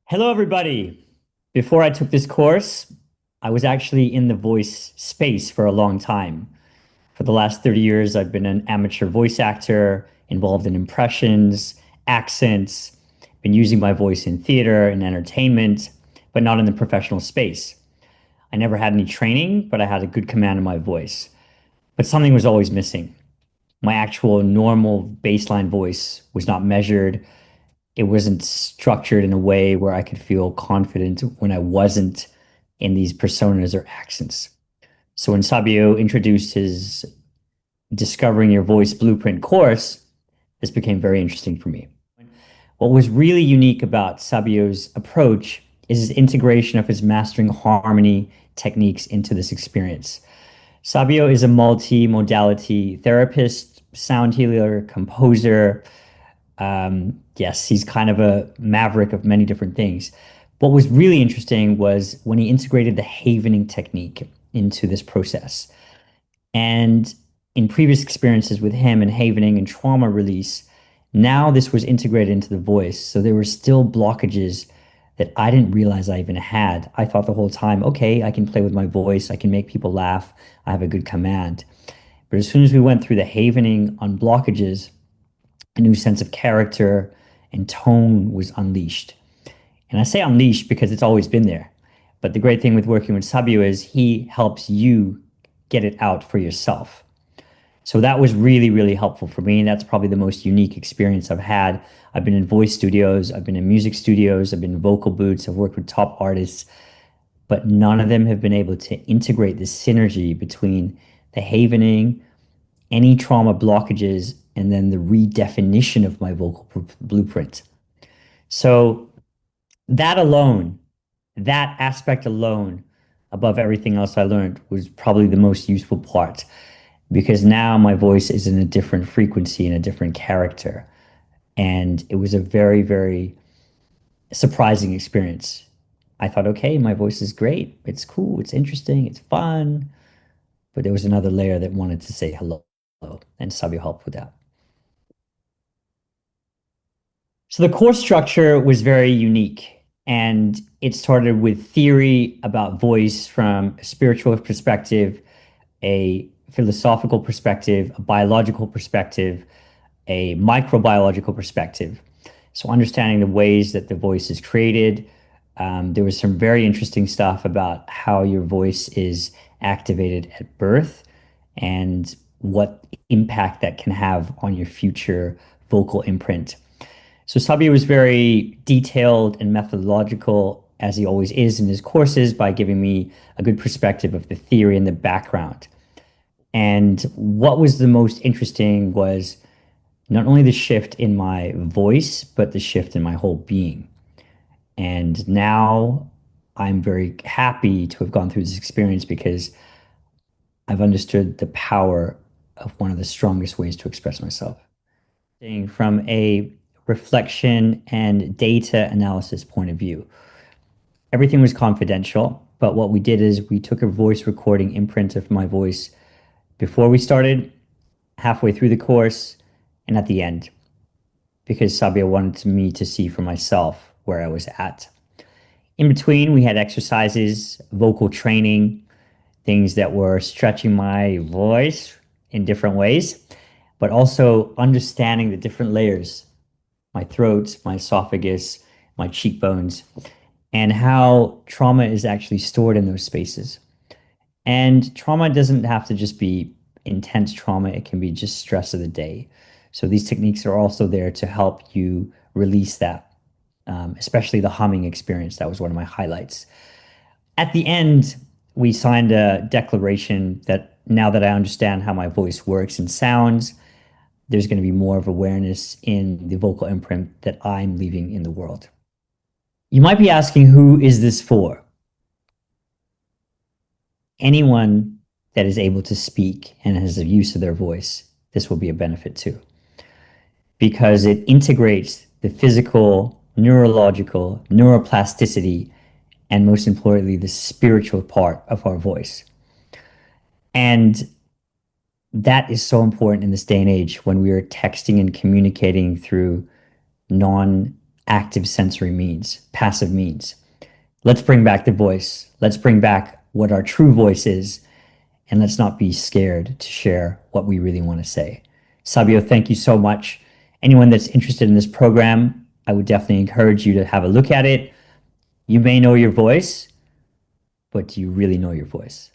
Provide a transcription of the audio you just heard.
Hello, everybody. Before I took this course, I was actually in the voice space for a long time. For the last 30 years, I've been an amateur voice actor involved in impressions, accents, been using my voice in theater and entertainment, but not in the professional space. I never had any training, but I had a good command of my voice. But something was always missing. My actual normal baseline voice was not measured. It wasn't structured in a way where I could feel confident when I wasn't in these personas or accents. So when Sabio introduced his Discovering Your Voice Blueprint course, this became very interesting for me. What was really unique about Sabio's approach is his integration of his mastering harmony techniques into this experience. Sabio is a multi-modality therapist, sound healer, composer. Yes, he's kind of a maverick of many different things. What was really interesting was when he integrated the havening technique into this process. And in previous experiences with him and havening and trauma release, now this was integrated into the voice. So there were still blockages that I didn't realize I even had. I thought the whole time, okay, I can play with my voice, I can make people laugh, I have a good command. But as soon as we went through the havening on blockages, a new sense of character and tone was unleashed. And I say unleashed because it's always been there. But the great thing with working with Sabio is he helps you get it out for yourself. So that was really, really helpful for me. And that's probably the most unique experience I've had. I've been in voice studios, I've been in music studios, I've been in vocal booths, I've worked with top artists, but none of them have been able to integrate this synergy between the havening, any trauma blockages, and then the redefinition of my vocal blueprint. So that alone, that aspect alone, above everything else I learned, was probably the most useful part because now my voice is in a different frequency and a different character. And it was a very, very surprising experience. I thought, okay, my voice is great. It's cool. It's interesting. It's fun. But there was another layer that wanted to say hello. And Sabio helped with that. So the course structure was very unique, and it started with theory about voice from a spiritual perspective, a philosophical perspective, a biological perspective, a microbiological perspective. So understanding the ways that the voice is created. There was some very interesting stuff about how your voice is activated at birth and what impact that can have on your future vocal imprint. So Sabio was very detailed and methodological, as he always is in his courses, by giving me a good perspective of the theory and the background. And what was the most interesting was not only the shift in my voice, but the shift in my whole being. And now I'm very happy to have gone through this experience because I've understood the power of one of the strongest ways to express myself. From a reflection and data analysis point of view, everything was confidential, but what we did is we took a voice recording imprint of my voice before we started, halfway through the course, and at the end, because Sabia wanted me to see for myself where I was at. In between, we had exercises, vocal training, things that were stretching my voice in different ways, but also understanding the different layers, my throat, my esophagus, my cheekbones, and how trauma is actually stored in those spaces. And trauma doesn't have to just be intense trauma, it can be just stress of the day. So these techniques are also there to help you release that, especially the humming experience. That was one of my highlights. At the end, we signed a declaration that now that I understand how my voice works and sounds, there's going to be more of awareness in the vocal imprint that I'm leaving in the world. You might be asking, who is this for? Anyone that is able to speak and has a use of their voice, this will be a benefit to, because it integrates the physical, neurological, neuroplasticity, and most importantly, the spiritual part of our voice. And that is so important in this day and age when we are texting and communicating through non active sensory means, passive means. Let's bring back the voice. Let's bring back what our true voice is, and let's not be scared to share what we really want to say. Sabio, thank you so much. Anyone that's interested in this program, I would definitely encourage you to have a look at it. You may know your voice, but do you really know your voice?